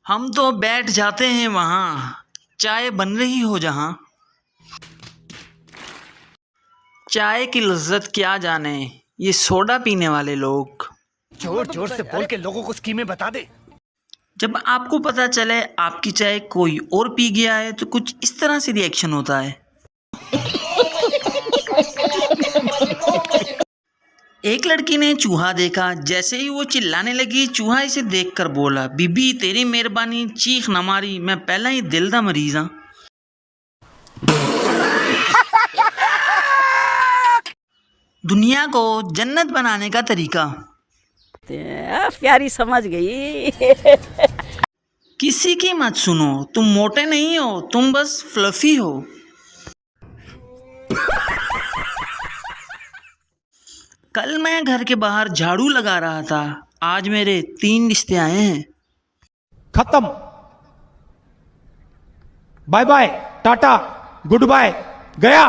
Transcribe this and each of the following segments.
हम तो बैठ जाते हैं वहाँ, चाय बन रही हो जहाँ। चाय की लज्जत क्या जाने ये सोडा पीने वाले लोग। जोर जोर से बोल के लोगों को स्कीमें बता दे। जब आपको पता चले आपकी चाय कोई और पी गया है तो कुछ इस तरह से रिएक्शन होता है। एक लड़की ने चूहा देखा, जैसे ही वो चिल्लाने लगी चूहा इसे देखकर बोला, बीबी तेरी मेहरबानी, चीख न मारी, मैं पहला ही दिल दा मरीज हाँ। दुनिया को जन्नत बनाने का तरीका। प्यारी समझ गई। किसी की मत सुनो, तुम मोटे नहीं हो, तुम बस फ्लफी हो। कल मैं घर के बाहर झाड़ू लगा रहा था, आज मेरे 3 रिश्ते आए हैं। खत्म, bye bye, tata, goodbye, गया।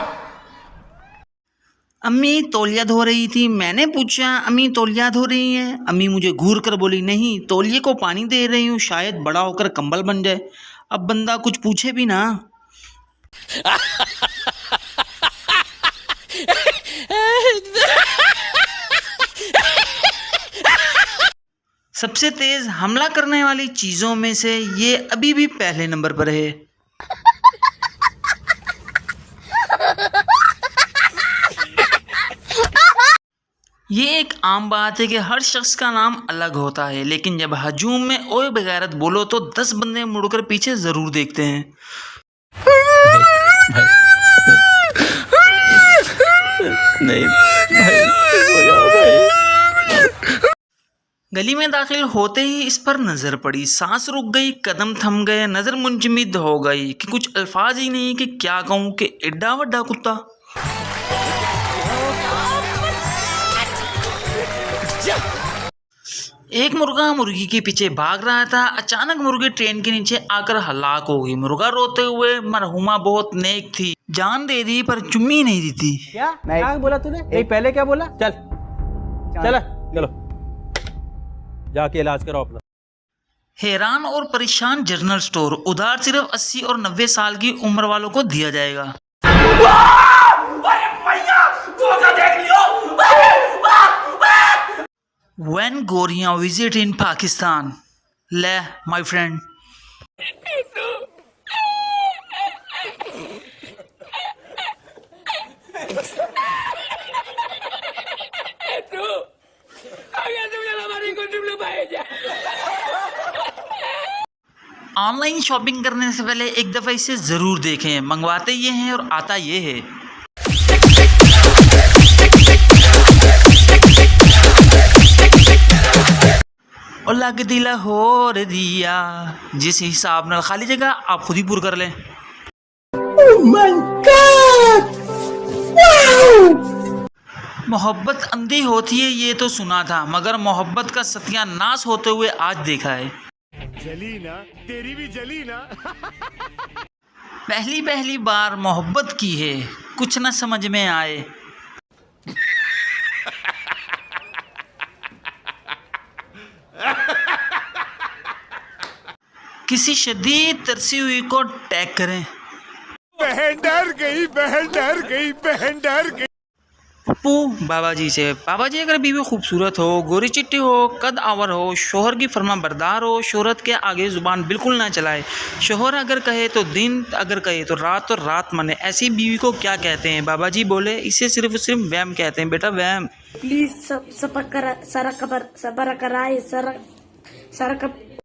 अम्मी तौलिया धो रही थी, मैंने पूछा अम्मी तौलिया धो रही हैं? अम्मी मुझे घूर कर बोली, नहीं तौलिए को पानी दे रही हूँ, शायद बड़ा होकर कंबल बन जाए। अब बंदा कुछ पूछे भी ना। सबसे तेज हमला करने वाली चीजों में से ये अभी भी पहले नंबर पर है। ये एक आम बात है कि हर शख्स का नाम अलग होता है, लेकिन जब हजूम में ओए बगैरत बोलो तो 10 बंदे मुड़कर पीछे जरूर देखते हैं। नहीं भाई, हो जाओ भाई। गली में दाखिल होते ही इस पर नजर पड़ी, सांस रुक गई, कदम थम गए, नजर मुंजमिद हो गई कि कुछ अल्फाज ही नहीं कि क्या कहूँ कि एड्डा वड्डा कुत्ता। एक मुर्गा मुर्गी के पीछे भाग रहा था, अचानक मुर्गी ट्रेन के नीचे आकर हलाक हो गई। मुर्गा रोते हुए, मरहुमा बहुत नेक थी, जान दे दी पर चुम्मी नहीं दी थी। क्या बोला तूने? नहीं, पहले क्या बोला? चल चलो जाके इलाज कराओ अपना। हैरान और परेशान जनरल स्टोर, उधार सिर्फ 80 और 90 साल की उम्र वालों को दिया जाएगा। When Goriyan visit in Pakistan, ले my friend। ऑनलाइन शॉपिंग करने से पहले एक दफा इसे जरूर देखें, मंगवाते ये हैं और आता ये है। और लग दिला हो दिया, जिस हिसाब नाल खाली जगह आप खुद ही पूर कर लें। मोहब्बत अंधी होती है ये तो सुना था, मगर मोहब्बत का सत्यानाश होते हुए आज देखा है। जली ना, तेरी भी जली ना। पहली बार मोहब्बत की है, कुछ न समझ में आए। किसी शदीद तरसी हुई को टैग करें। बहन डर गई, बहन डर गई, बहन डर गई। पप्पू बाबा जी से, बाबा जी अगर बीवी खूबसूरत हो, गोरी चिट्टी हो, कद आवर हो, शोहर की फरमा बरदार हो, शोहरत के आगे ज़ुबान बिल्कुल ना चलाए, शोहर अगर कहे तो दिन, अगर कहे तो रात माने, ऐसी बीवी को क्या कहते हैं? बाबा जी बोले, इसे सिर्फ वहम कहते हैं बेटा, वहम। प्लीज सबर कराए, सर